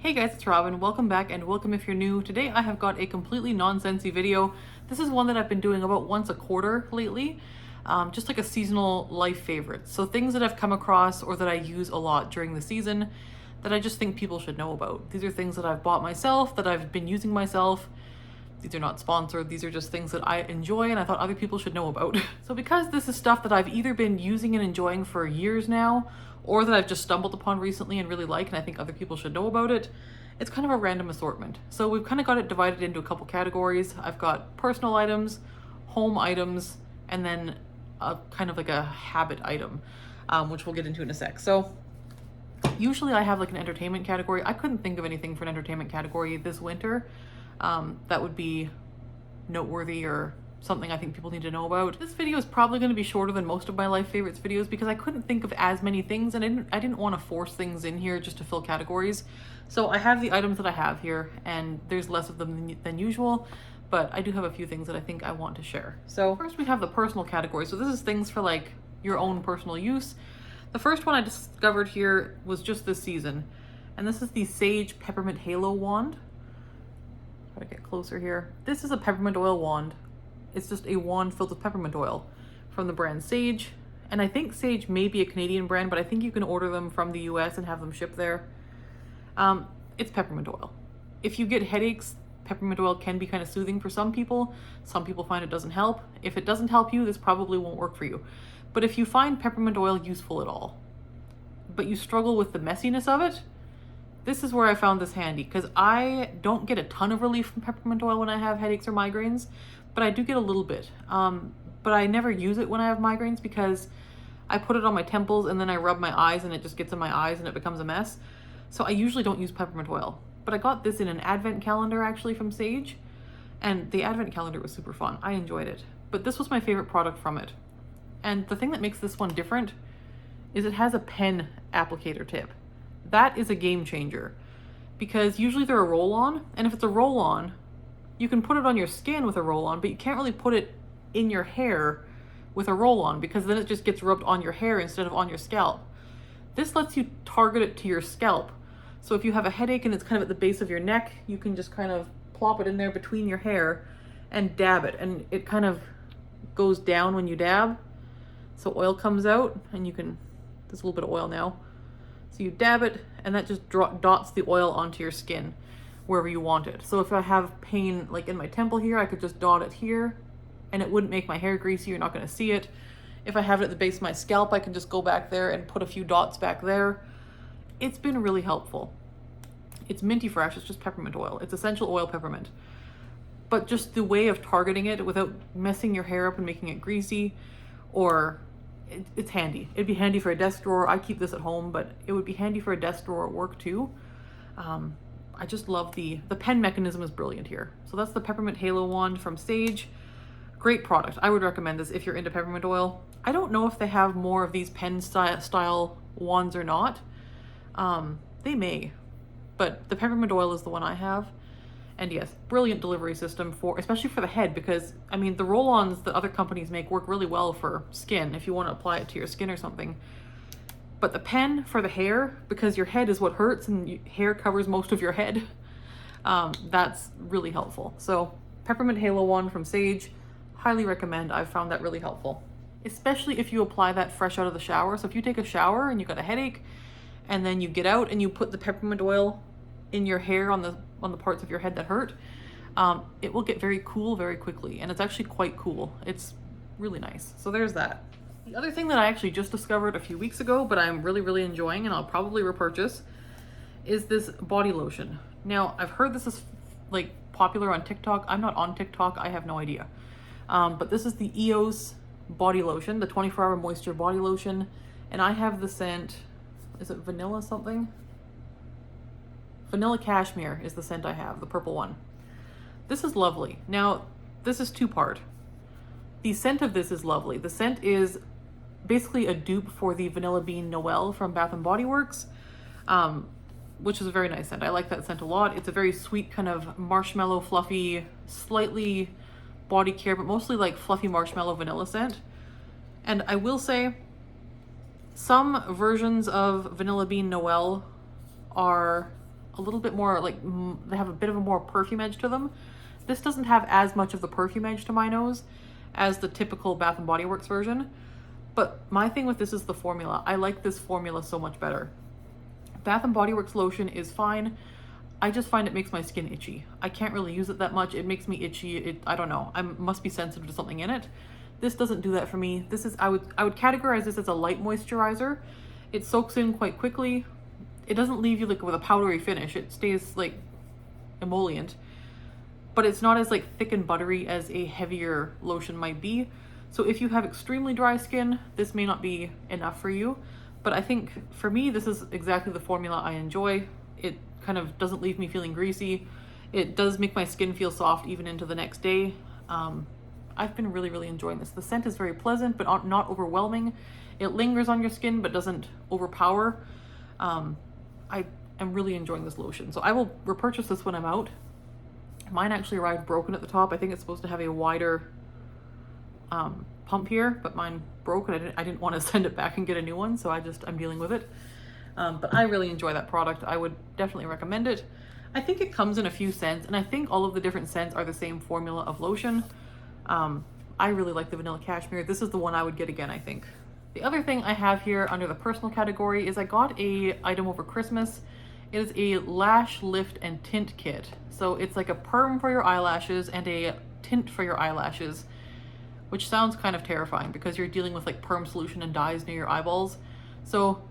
Hey guys, it's Robin. Welcome back and welcome if you're new. Today I have got a completely non-Scentsy video. This is one that I've been doing about once a quarter lately, just like a seasonal life favorite. So things that I've come across or that I use a lot during the season that I just think people should know about. These are things that I've bought myself, that I've been using myself. These are not sponsored, these are just things that I enjoy and I thought other people should know about. So because this is stuff that I've either been using and enjoying for years now, or that I've just stumbled upon recently and really like, and I think other people should know about it, it's kind of a random assortment. So we've kind of got it divided into a couple categories. I've got personal items, home items, and then a kind of like a habit item, which we'll get into in a sec. So usually I have like an entertainment category. I couldn't think of anything for an entertainment category this winter that would be noteworthy or something I think people need to know about. This video is probably going to be shorter than most of my life favorites videos because I couldn't think of as many things and I didn't want to force things in here just to fill categories. So I have the items that I have here and there's less of them than usual, but I do have a few things that I think I want to share. So first we have the personal category. So this is things for like your own personal use. The first one I discovered here was just this season, and this is the Sage Peppermint Halo Wand. Try to get closer here. This is a peppermint oil wand. It's just a wand filled with peppermint oil from the brand Sage. And I think Sage may be a Canadian brand, but I think you can order them from the US and have them shipped there. It's peppermint oil. If you get headaches, peppermint oil can be kind of soothing for some people. Some people find it doesn't help. If it doesn't help you, this probably won't work for you. But if you find peppermint oil useful at all, but you struggle with the messiness of it, this is where I found this handy because I don't get a ton of relief from peppermint oil when I have headaches or migraines, but I do get a little bit. But I never use it when I have migraines because I put it on my temples and then I rub my eyes and it just gets in my eyes and it becomes a mess. So I usually don't use peppermint oil. But I got this in an advent calendar actually from Sage, and the advent calendar was super fun. I enjoyed it. But this was my favorite product from it. And the thing that makes this one different is it has a pen applicator tip. That is a game changer because usually they're a roll-on, and if it's a roll-on, you can put it on your skin with a roll-on, but you can't really put it in your hair with a roll-on because then it just gets rubbed on your hair instead of on your scalp. This lets you target it to your scalp. So if you have a headache and it's kind of at the base of your neck, you can just kind of plop it in there between your hair and dab it, and it kind of goes down when you dab. So oil comes out and you can, there's a little bit of oil now. So you dab it and that just dots the oil onto your skin wherever you want it. So if I have pain like in my temple here, I could just dot it here and it wouldn't make my hair greasy. You're not going to see it. If I have it at the base of my scalp, I can just go back there and put a few dots back there. It's been really helpful. It's minty fresh. It's just peppermint oil. It's essential oil peppermint. But just the way of targeting it without messing your hair up and making it greasy, or it's handy. It'd be handy for a desk drawer. I keep this at home, but it would be handy for a desk drawer at work too. I just love the pen mechanism is brilliant here. So that's the Peppermint Halo Wand from Sage. Great product. I would recommend this if you're into peppermint oil. I don't know if they have more of these pen style wands or not. They may, but the peppermint oil is the one I have. And yes, brilliant delivery system for, especially for the head, because I mean, the roll-ons that other companies make work really well for skin if you want to apply it to your skin or something. But the pen for the hair, because your head is what hurts and hair covers most of your head, that's really helpful. So Peppermint Halo Wand from Sage, highly recommend. I've found that really helpful, especially if you apply that fresh out of the shower. So if you take a shower and you got a headache and then you get out and you put the peppermint oil in your hair on the parts of your head that hurt, it will get very cool very quickly, and it's actually quite cool. It's really nice. So there's that. The other thing that I actually just discovered a few weeks ago, but I'm really enjoying and I'll probably repurchase, is this body lotion. Now, I've heard this is like popular on TikTok. I'm not on TikTok, I have no idea. But this is the EOS body lotion, the 24-hour moisture body lotion, and I have the scent, is it vanilla something? Vanilla Cashmere is the scent I have, the purple one. This is lovely. Now, this is two-part. The scent of this is lovely. The scent is basically a dupe for the Vanilla Bean Noel from Bath & Body Works, which is a very nice scent. I like that scent a lot. It's a very sweet kind of marshmallow, fluffy, slightly body care, but mostly like fluffy marshmallow vanilla scent. And I will say, some versions of Vanilla Bean Noel are a little bit more like, they have a bit of a more perfume edge to them. This doesn't have as much of the perfume edge to my nose as the typical Bath and Body Works version. But my thing with this is the formula. I like this formula so much better. Bath and Body Works lotion is fine. I just find it makes my skin itchy. I can't really use it that much. It makes me itchy. I don't know. I must be sensitive to something in it. This doesn't do that for me. This is, I would categorize this as a light moisturizer. It soaks in quite quickly. It doesn't leave you like with a powdery finish. It stays like emollient, but it's not as like thick and buttery as a heavier lotion might be. So if you have extremely dry skin, this may not be enough for you. But I think for me, this is exactly the formula I enjoy. It kind of doesn't leave me feeling greasy. It does make my skin feel soft even into the next day. I've been really, really enjoying this. The scent is very pleasant, but not overwhelming. It lingers on your skin, but doesn't overpower. I am really enjoying this lotion. So I will repurchase this when I'm out. Mine actually arrived broken at the top. I think it's supposed to have a wider pump here, but mine broke and I didn't want to send it back and get a new one. So I'm dealing with it. But I really enjoy that product. I would definitely recommend it. I think it comes in a few scents, and I think all of the different scents are the same formula of lotion. I really like the vanilla cashmere. This is the one I would get again, I think. The other thing I have here under the personal category is I got a item over Christmas. It is a lash lift and tint kit. So it's like a perm for your eyelashes and a tint for your eyelashes, which sounds kind of terrifying because you're dealing with like perm solution and dyes near your eyeballs. So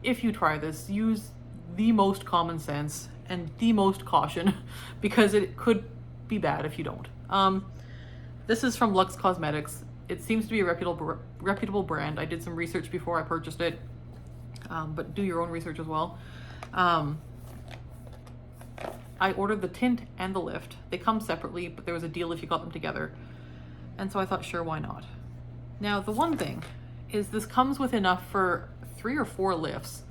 if you try this, use the most common sense and the most caution because it could be bad if you don't. This is from Luxe Cosmetics. It seems to be a reputable brand. I did some research before I purchased it, but do your own research as well. I ordered the tint and the lift. They come separately, but there was a deal if you got them together. And so I thought, sure, why not? Now, the one thing is this comes with enough for 3 or 4 lifts.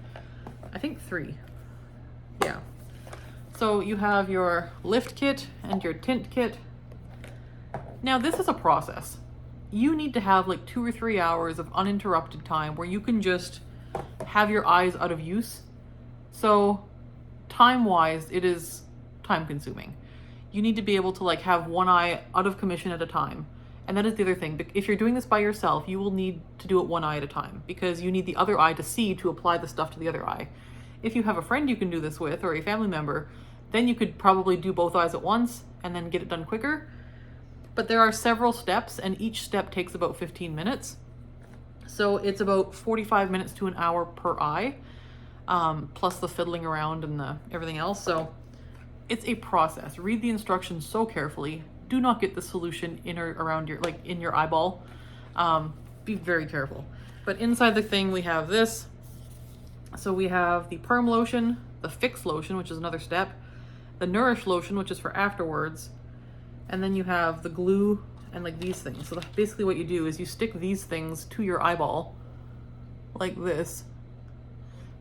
I think 3. Yeah. So you have your lift kit and your tint kit. Now, this is a process. You need to have like 2 or 3 hours of uninterrupted time where you can just have your eyes out of use. So time-wise, it is time-consuming. You need to be able to like have one eye out of commission at a time. And that is the other thing. If you're doing this by yourself, you will need to do it one eye at a time because you need the other eye to see to apply the stuff to the other eye. If you have a friend you can do this with or a family member, then you could probably do both eyes at once and then get it done quicker. But there are several steps and each step takes about 15 minutes. So it's about 45 minutes to an hour per eye, plus the fiddling around and everything else. So it's a process. Read the instructions so carefully. Do not get the solution in or around your, like in your eyeball. Be very careful. But inside the thing we have this. So we have the perm lotion, the fix lotion, which is another step, the nourish lotion, which is for afterwards, and then you have the glue and like these things. So basically what you do is you stick these things to your eyeball like this,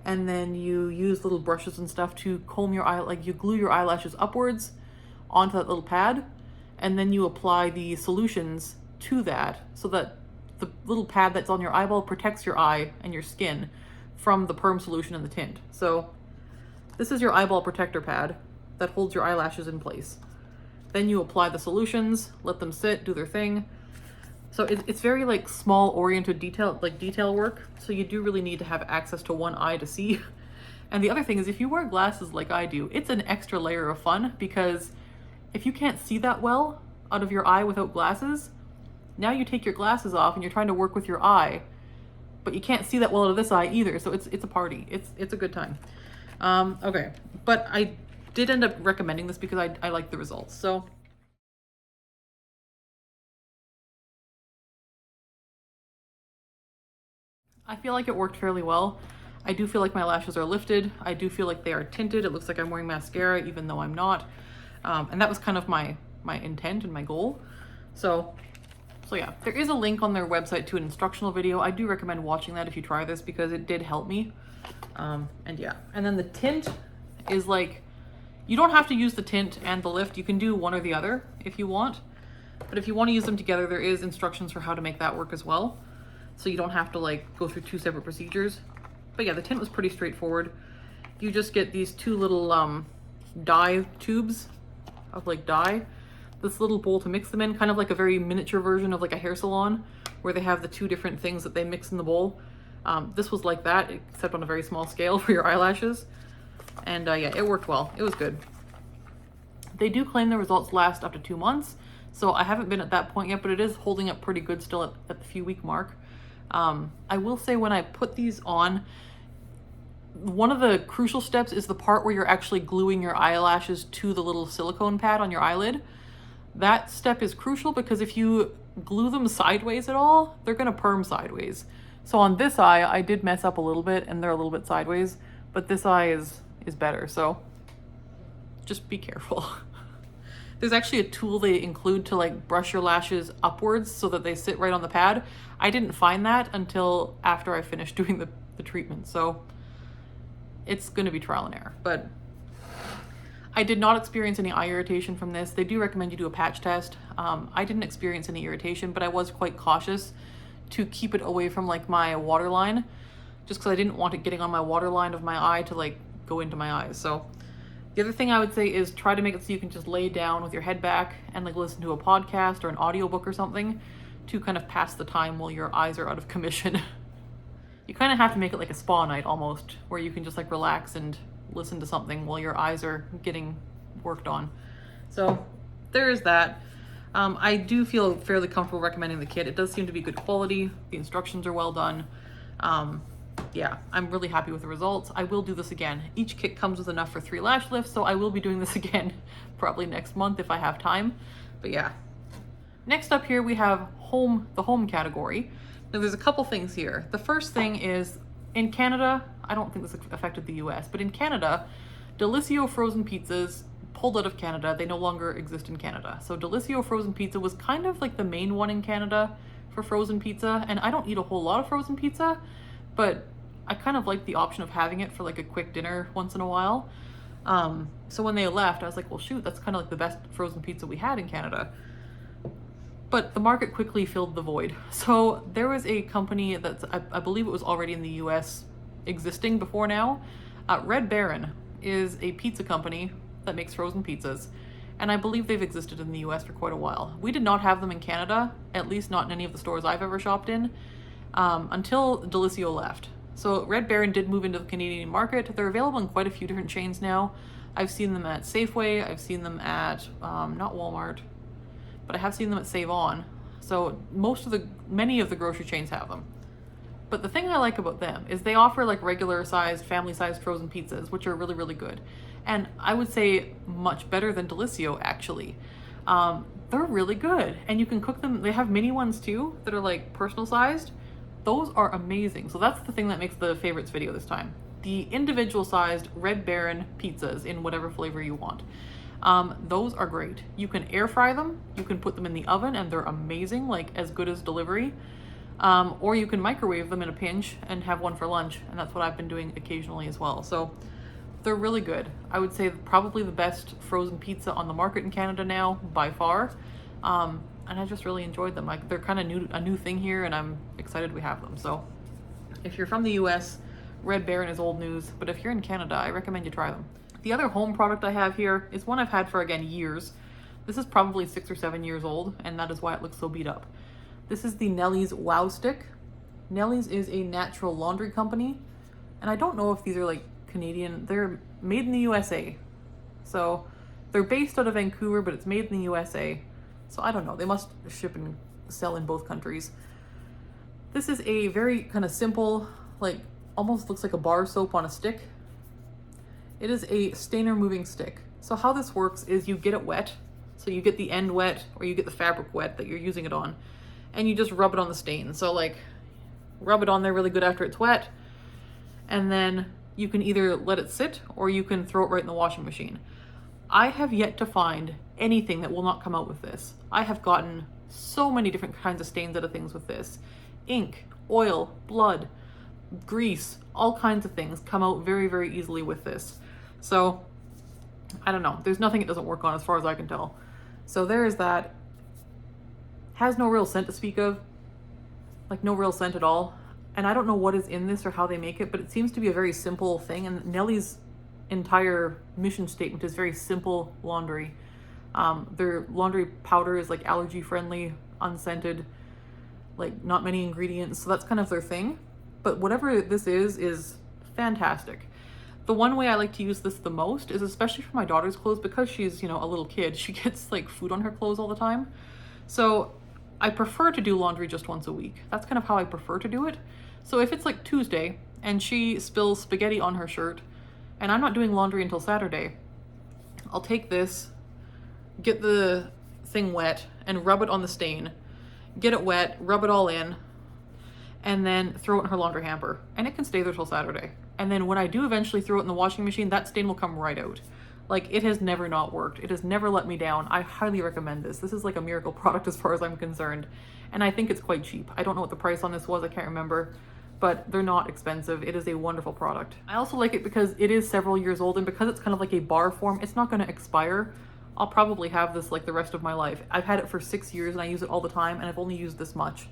and then you use little brushes and stuff to comb your eye, like you glue your eyelashes upwards onto that little pad, and then you apply the solutions to that so that the little pad that's on your eyeball protects your eye and your skin from the perm solution and the tint. So this is your eyeball protector pad that holds your eyelashes in place. Then you apply the solutions, let them sit, do their thing. So it's very like small oriented detail work. So you do really need to have access to one eye to see. And the other thing is if you wear glasses like I do, it's an extra layer of fun because if you can't see that well out of your eye without glasses, now you take your glasses off and you're trying to work with your eye, but you can't see that well out of this eye either. So it's a party. It's a good time. Okay, but I did end up recommending this because I like the results. So I feel like it worked fairly well. I do feel like my lashes are lifted. I do feel like they are tinted. It looks like I'm wearing mascara even though I'm not. And that was kind of my intent and my goal. So yeah, there is a link on their website to an instructional video. I do recommend watching that if you try this because it did help me. And yeah, and then the tint is like, you don't have to use the tint and the lift. You can do one or the other if you want. But if you want to use them together, there is instructions for how to make that work as well. So you don't have to like go through 2 separate procedures. But yeah, the tint was pretty straightforward. you just get these two little dye tubes of like dye, this little bowl to mix them in, kind of like a very miniature version of like a hair salon where they have the two different things that they mix in the bowl. This was like that, except on a very small scale for your eyelashes. And yeah, it worked well. It was good. They do claim the results last up to 2 months, so I haven't been at that point yet, but it is holding up pretty good still at the few week mark. I will say when I put these on, one of the crucial steps is the part where you're actually gluing your eyelashes to the little silicone pad on your eyelid. That step is crucial because if you glue them sideways at all, they're gonna perm sideways. So on this eye, I did mess up a little bit and they're a little bit sideways, but this eye is better, so just be careful. There's actually a tool they include to like brush your lashes upwards so that they sit right on the pad. I didn't find that until after I finished doing the treatment, so it's gonna be trial and error. But I did not experience any eye irritation from this. They do recommend you do a patch test. I didn't experience any irritation, but I was quite cautious to keep it away from like my waterline, just because I didn't want it getting on my waterline of my eye to like go into my eyes. So the other thing I would say is try to make it so you can just lay down with your head back and like listen to a podcast or an audiobook or something to kind of pass the time while your eyes are out of commission. You kind of have to make it like a spa night almost, where you can just like relax and listen to something while your eyes are getting worked on. So there is that. I do feel fairly comfortable recommending the kit. It does seem to be good quality. The instructions are well done. Yeah, I'm really happy with the results. I will do this again. Each kit comes with enough for 3 lash lifts, so I will be doing this again probably next month if I have time. But yeah. Next up here we have the home category. Now there's a couple things here. The first thing is in Canada, I don't think this affected the US, but in Canada, Delissio frozen pizzas pulled out of Canada. They no longer exist in Canada. So Delissio frozen pizza was kind of like the main one in Canada for frozen pizza, and I don't eat a whole lot of frozen pizza, but I kind of like the option of having it for like a quick dinner once in a while. So when they left, I was like, well, shoot, that's kind of like the best frozen pizza we had in Canada. But the market quickly filled the void. So there was a company that's, I believe it was already in the US existing before now. Red Baron is a pizza company that makes frozen pizzas, and I believe they've existed in the US for quite a while. We did not have them in Canada, at least not in any of the stores I've ever shopped in, until Delissio left. So Red Baron did move into the Canadian market. They're available in quite a few different chains now. I've seen them at Safeway, I've seen them at, not Walmart, but I have seen them at Save On. So many of the grocery chains have them. But the thing I like about them is they offer like regular sized, family sized frozen pizzas, which are really, really good. And I would say much better than Delissio actually. They're really good, and you can cook them. They have mini ones too that are like personal sized. Those are amazing. So that's the thing that makes the favorites video this time. The individual sized Red Baron pizzas in whatever flavor you want. Those are great. You can air fry them, you can put them in the oven, and they're amazing, like as good as delivery. Or you can microwave them in a pinch and have one for lunch, and that's what I've been doing occasionally as well. So they're really good. I would say probably the best frozen pizza on the market in Canada now, by far. And I just really enjoyed them. Like, they're kind of a new thing here, and I'm excited we have them. So if you're from the US, Red Baron is old news, but if you're in Canada, I recommend you try them. The other home product I have here is one I've had for, again, years. This is probably 6 or 7 years old, and that is why it looks so beat up. This is the Nellie's Wow Stick. Nellie's is a natural laundry company, and I don't know if these are like Canadian. They're made in the USA. So they're based out of Vancouver, but it's made in the USA. So I don't know, they must ship and sell in both countries. This is a very kind of simple, like almost looks like a bar soap on a stick. It is a stain removing stick. So how this works is you get it wet. So you get the end wet, or you get the fabric wet that you're using it on, and you just rub it on the stain. So like rub it on there really good after it's wet, and then you can either let it sit or you can throw it right in the washing machine. I have yet to find anything that will not come out with this. I have gotten so many different kinds of stains out of things with this. Ink, oil, blood, grease, all kinds of things come out very, very easily with this. So I don't know, there's nothing it doesn't work on as far as I can tell. So there is that. Has no real scent to speak of, like no real scent at all. And I don't know what is in this or how they make it, but it seems to be a very simple thing. And Nellie's entire mission statement is very simple laundry. Their laundry powder is like allergy friendly, unscented, like not many ingredients. So that's kind of their thing. But whatever this is fantastic. The one way I like to use this the most is especially for my daughter's clothes, because she's, you know, a little kid. She gets like food on her clothes all the time. So I prefer to do laundry just once a week. That's kind of how I prefer to do it. So if it's like Tuesday and she spills spaghetti on her shirt and I'm not doing laundry until Saturday, I'll take this, get the thing wet and rub it on the stain, get it wet, rub it all in, and then throw it in her laundry hamper. And it can stay there till Saturday. And then when I do eventually throw it in the washing machine, that stain will come right out. Like, it has never not worked. It has never let me down. I highly recommend this. This is like a miracle product as far as I'm concerned. And I think it's quite cheap. I don't know what the price on this was, I can't remember, but they're not expensive. It is a wonderful product. I also like it because it is several years old, and because it's kind of like a bar form, it's not gonna expire. I'll probably have this like the rest of my life. I've had it for 6 years and I use it all the time, and I've only used this much.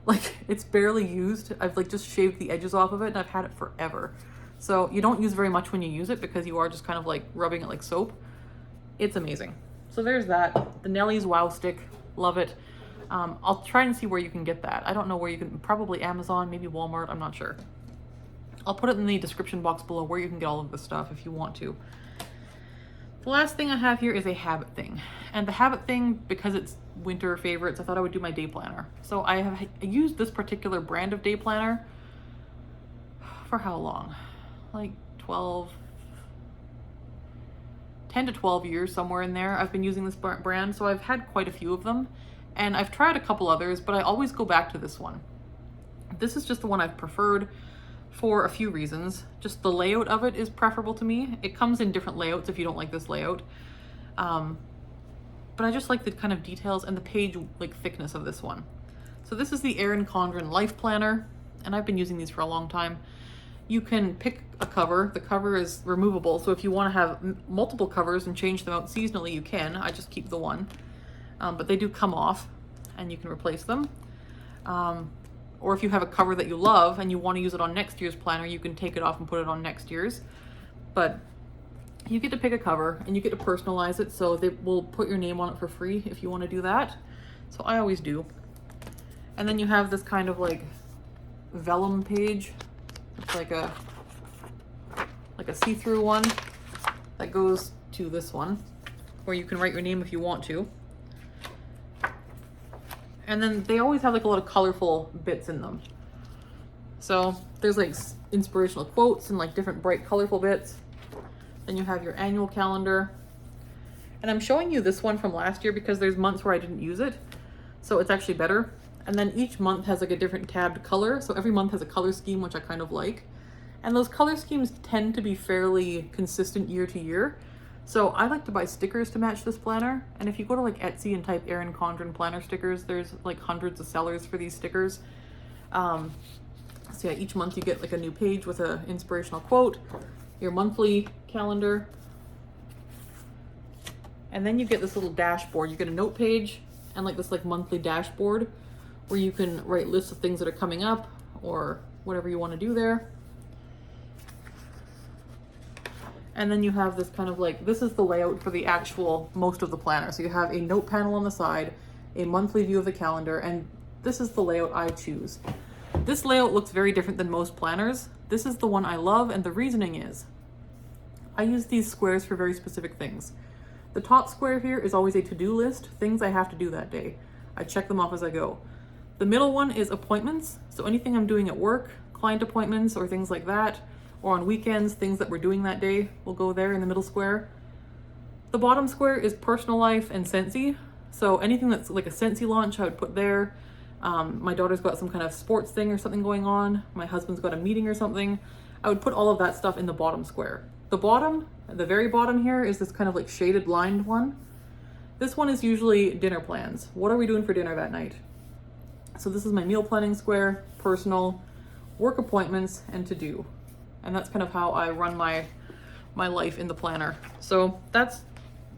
Like, it's barely used. I've like just shaved the edges off of it and I've had it forever. So you don't use very much when you use it because you are just kind of like rubbing it like soap. It's amazing. So there's that. The Nellie's Wow Stick, love it. I'll try and see where you can get that. I don't know where you can, probably Amazon, maybe Walmart, I'm not sure. I'll put it in the description box below where you can get all of this stuff if you want to. The last thing I have here is a habit thing. And the habit thing, because it's winter favorites, I thought I would do my day planner. So I have used this particular brand of day planner for how long? Like 10 to 12 years, somewhere in there. I've been using this brand, so I've had quite a few of them. And I've tried a couple others, but I always go back to this one. This is just the one I've preferred for a few reasons. Just the layout of it is preferable to me. It comes in different layouts if you don't like this layout. But I just like the kind of details and the page like thickness of this one. So this is the Erin Condren Life Planner, and I've been using these for a long time. You can pick a cover. The cover is removable, so if you want to have multiple covers and change them out seasonally, you can. I just keep the one. But they do come off and you can replace them. Or if you have a cover that you love and you want to use it on next year's planner, you can take it off and put it on next year's. But you get to pick a cover and you get to personalize it, so they will put your name on it for free if you want to do that. So I always do. And then you have this kind of like vellum page. It's like a see-through one that goes to this one, where you can write your name if you want to. And then they always have like a lot of colorful bits in them. So there's like inspirational quotes and like different bright colorful bits. Then you have your annual calendar. And I'm showing you this one from last year because there's months where I didn't use it. So it's actually better. And then each month has like a different tabbed color. So every month has a color scheme, which I kind of like. And those color schemes tend to be fairly consistent year to year. So I like to buy stickers to match this planner. And if you go to like Etsy and type Erin Condren planner stickers, there's like hundreds of sellers for these stickers. So yeah, each month you get like a new page with an inspirational quote, your monthly calendar. And then you get this little dashboard. You get a note page and like this like monthly dashboard where you can write lists of things that are coming up or whatever you want to do there. And then you have this kind of like, this is the layout for the actual most of the planner. So you have a note panel on the side, a monthly view of the calendar, and this is the layout I choose. This layout looks very different than most planners. This is the one I love, and the reasoning is I use these squares for very specific things. The top square here is always a to-do list, things I have to do that day. I check them off as I go. The middle one is appointments, so anything I'm doing at work, client appointments or things like that, or on weekends, things that we're doing that day will go there in the middle square. The bottom square is personal life and Scentsy. So anything that's like a Scentsy launch, I would put there. My daughter's got some kind of sports thing or something going on. My husband's got a meeting or something. I would put all of that stuff in the bottom square. The bottom, at the very bottom here, is this kind of like shaded lined one. This one is usually dinner plans. What are we doing for dinner that night? So this is my meal planning square, personal, work appointments, and to do. And that's kind of how I run my life in the planner. So that's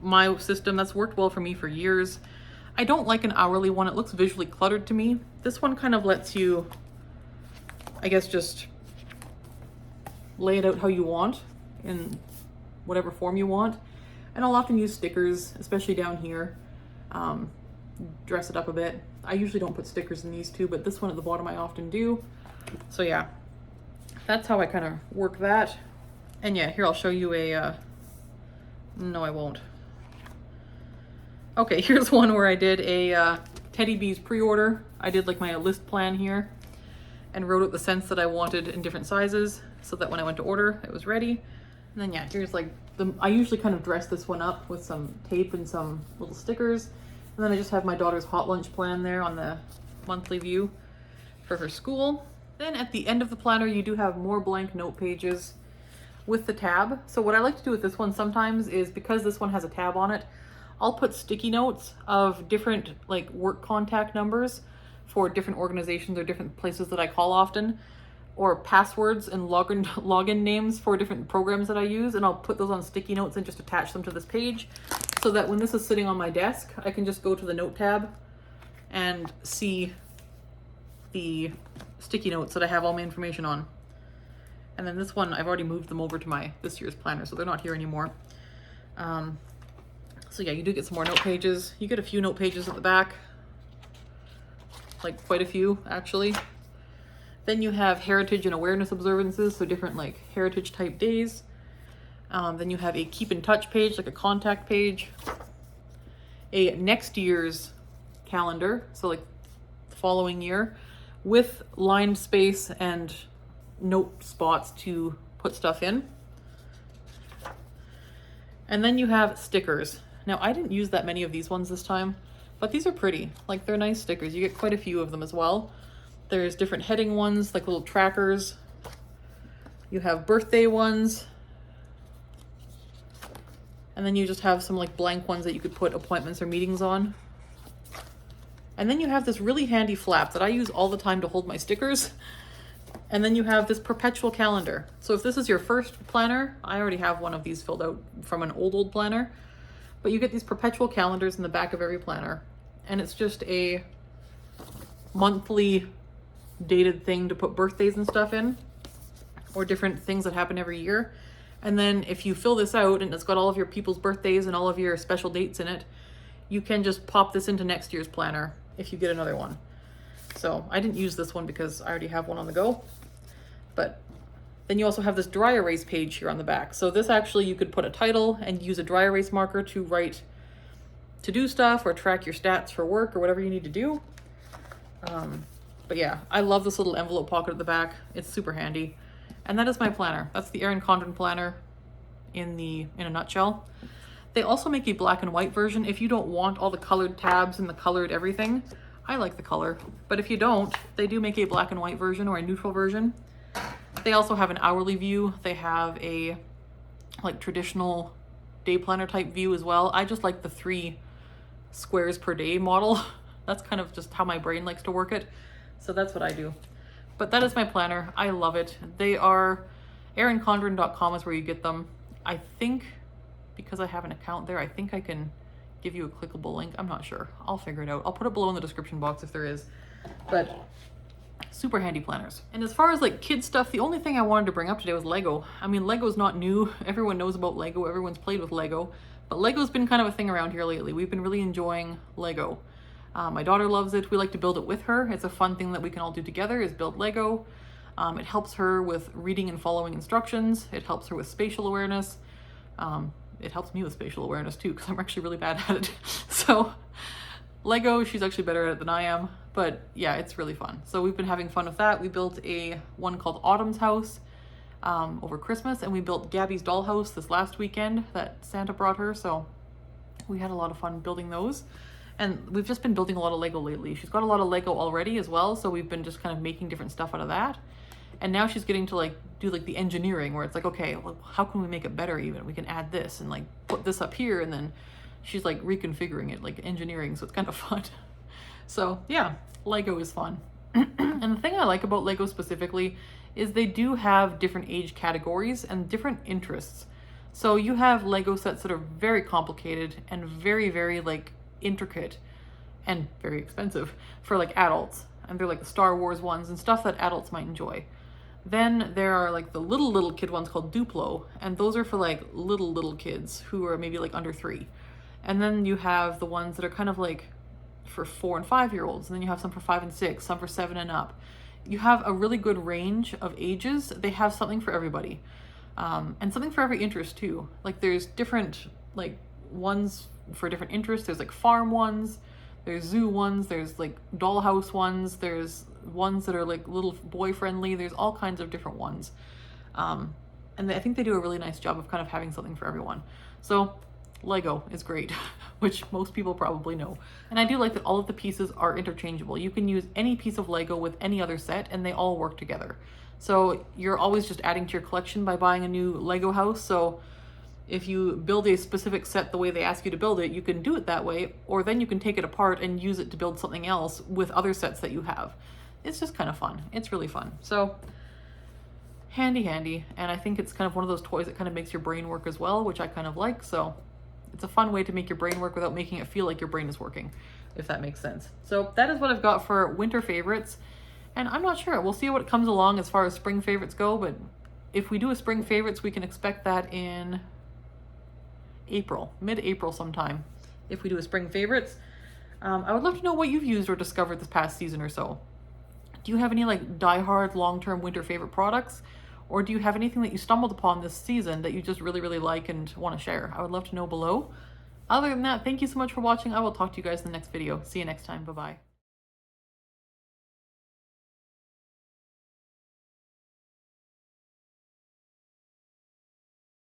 my system. That's worked well for me for years. I don't like an hourly one. It looks visually cluttered to me. This one kind of lets you, I guess, just lay it out how you want. And whatever form you want. And I'll often use stickers, especially down here. Dress it up a bit. I usually don't put stickers in these two, but this one at the bottom I often do. So yeah, that's how I kind of work that. And yeah, here I'll show you a, no I won't. Okay, here's one where I did a Teddy Bees pre-order. I did like my list plan here and wrote out the scents that I wanted in different sizes so that when I went to order, it was ready. And then yeah, here's like I usually kind of dress this one up with some tape and some little stickers. And then I just have my daughter's hot lunch plan there on the monthly view for her school. Then at the end of the planner, you do have more blank note pages with the tab. So what I like to do with this one sometimes is, because this one has a tab on it, I'll put sticky notes of different like work contact numbers for different organizations or different places that I call often, or passwords and login names for different programs that I use, and I'll put those on sticky notes and just attach them to this page so that when this is sitting on my desk, I can just go to the note tab and see the sticky notes that I have all my information on. And then this one, I've already moved them over to this year's planner, so they're not here anymore. So yeah, you do get some more note pages. You get a few note pages at the back, like quite a few actually. Then you have heritage and awareness observances, so different like heritage type days. Then you have a keep in touch page, like a contact page. A next year's calendar, so like the following year, with lined space and note spots to put stuff in. And then you have stickers. Now I didn't use that many of these ones this time, but these are pretty. Like they're nice stickers. You get quite a few of them as well. There's different heading ones, like little trackers. You have birthday ones. And then you just have some like blank ones that you could put appointments or meetings on. And then you have this really handy flap that I use all the time to hold my stickers. And then you have this perpetual calendar. So if this is your first planner, I already have one of these filled out from an old planner, but you get these perpetual calendars in the back of every planner. And it's just a monthly dated thing to put birthdays and stuff in, or different things that happen every year. And then if you fill this out and it's got all of your people's birthdays and all of your special dates in it, you can just pop this into next year's planner if you get another one. So I didn't use this one because I already have one on the go. But then you also have this dry erase page here on the back. So this actually, you could put a title and use a dry erase marker to write to do stuff or track your stats for work or whatever you need to do. But yeah, I love this little envelope pocket at the back. It's super handy. And that is my planner. That's the Erin Condren planner in a nutshell. They also make a black and white version if you don't want all the colored tabs and the colored everything. I like the color, but if you don't, they do make a black and white version or a neutral version. They also have an hourly view. They have a like traditional day planner type view as well. I just like the 3 squares per day model. That's kind of just how my brain likes to work it. So that's what I do. But that is my planner. I love it. They are, erincondren.com is where you get them. I think because I have an account there, I think I can give you a clickable link. I'm not sure. I'll figure it out. I'll put it below in the description box if there is. But super handy planners. And as far as like kid stuff, the only thing I wanted to bring up today was Lego. I mean, Lego's not new. Everyone knows about Lego. Everyone's played with Lego. But Lego's been kind of a thing around here lately. We've been really enjoying Lego. My daughter loves it. We like to build it with her. It's a fun thing that we can all do together, is build Lego. It helps her with reading and following instructions. It helps her with spatial awareness. It helps me with spatial awareness too, because I'm actually really bad at it. So Lego, she's actually better at it than I am. But yeah, it's really fun. So we've been having fun with that. We built one called Autumn's House over Christmas, and we built Gabby's dollhouse this last weekend that Santa brought her. So we had a lot of fun building those. And we've just been building a lot of Lego lately. She's got a lot of Lego already as well, so we've been just kind of making different stuff out of that. And now she's getting to like do like the engineering, where it's like, okay, well, how can we make it better even? We can add this and like put this up here, and then she's like reconfiguring it, like engineering, so it's kind of fun. So yeah, Lego is fun. And the thing I like about Lego specifically is they do have different age categories and different interests. So you have Lego sets that are very complicated and very, very like intricate and very expensive for like adults, and they're like the Star Wars ones and stuff that adults might enjoy. Then there are like the little kid ones called Duplo, and those are for like little kids who are maybe like under 3. And then you have the ones that are kind of like for 4 and 5-year-olds, and then you have some for 5 and 6, some for 7 and up. You have a really good range of ages. They have something for everybody, and something for every interest too. Like there's different like ones for different interests. There's like farm ones, there's zoo ones, there's like dollhouse ones, there's ones that are like little boy friendly. There's all kinds of different ones, and I think they do a really nice job of kind of having something for everyone. So Lego is great, which most people probably know. And I do like that all of the pieces are interchangeable. You can use any piece of Lego with any other set and they all work together. So you're always just adding to your collection by buying a new Lego house. So if you build a specific set the way they ask you to build it, you can do it that way, or then you can take it apart and use it to build something else with other sets that you have. It's just kind of fun. It's really fun. So handy, and I think it's kind of one of those toys that kind of makes your brain work as well, which I kind of like. So it's a fun way to make your brain work without making it feel like your brain is working, if that makes sense. So that is what I've got for winter favorites. And I'm not sure. We'll see what comes along as far as spring favorites go. But if we do a spring favorites, we can expect that in April, mid-April sometime, if we do a spring favorites. I would love to know what you've used or discovered this past season or so. Do you have any like die-hard long-term winter favorite products? Or do you have anything that you stumbled upon this season that you just really like and want to share? I would love to know below. Other than that, thank you so much for watching. I will talk to you guys in the next video. See you next time. Bye-bye.